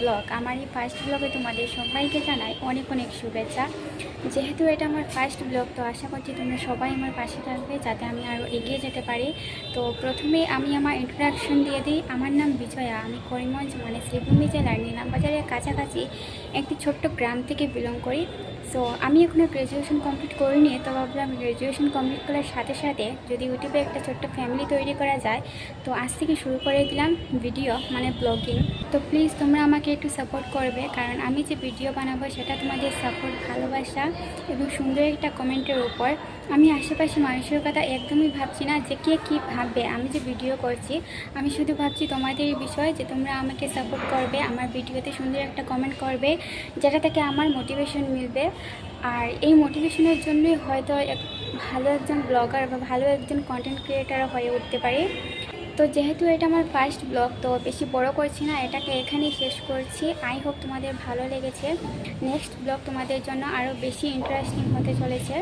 Blog, আমার এই first ব্লগে তোমাদের সবাইকে জানাই অনেক অনেক শুভেচ্ছা। যেহেতু এটা আমার ফার্স্ট ব্লগ, তো আশা করছি তোমরা সবাই আমার পাশে থাকবে যাতে আমি আরও এগিয়ে যেতে পারি। তো প্রথমে আমি আমার ইন্ট্রোডাকশন দিয়ে দিই। আমার নাম বিজয়া, আমি করিমগঞ্জ মানে শ্রীভূমি জেলার নিলামবাজারের কাছাকাছি একটি ছোট্ট গ্রাম থেকে বিলং করি। সো আমি এখনও গ্র্যাজুয়েশন কমপ্লিট করিনি, তো ভাবলাম গ্র্যাজুয়েশন কমপ্লিট করার সাথে সাথে যদি ইউটিউবে একটা ছোট্ট ফ্যামিলি তৈরি করা যায়, তো আজ থেকে শুরু করে দিলাম ভিডিও মানে ব্লগিং। তো প্লিজ তোমরা আমাকে একটু সাপোর্ট করবে, কারণ আমি যে ভিডিও বানাবো সেটা তোমাদের সাপোর্ট, ভালোবাসা এবং সুন্দর একটা কমেন্টের উপর। আমি আশেপাশে মানুষের কথা একদমই ভাবছি না যে কে কী ভাববে আমি যে ভিডিও করছি। আমি শুধু ভাবছি তোমাদের এই বিষয় যে তোমরা আমাকে সাপোর্ট করবে, আমার ভিডিওতে সুন্দর একটা কমেন্ট করবে, যেটা থেকে আমার মোটিভেশন মিলবে। আর এই মোটিভেশনের জন্যই হয়তো ভালো একজন ব্লগার বা ভালো একজন কন্টেন্ট ক্রিয়েটার হয়ে উঠতে পারি। তো যেহেতু এটা আমার ফার্স্ট ব্লগ, তো বেশি বড় করছি না, এটাকে এখানেই শেষ করছি। আই হোপ তোমাদের ভালো লেগেছে। নেক্সট ব্লগ তোমাদের জন্য আরও বেশি ইন্টারেস্টিং হতে চলেছে।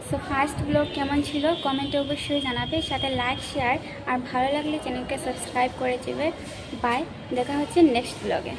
সো ফার্স্ট ব্লগ কেমন ছিল কমেন্টে অবশ্যই জানাবে, সাথে লাইক, শেয়ার আর ভালো লাগলে চ্যানেলকে সাবস্ক্রাইব করে দেবে। বাই, দেখা হচ্ছে নেক্সট ব্লগে।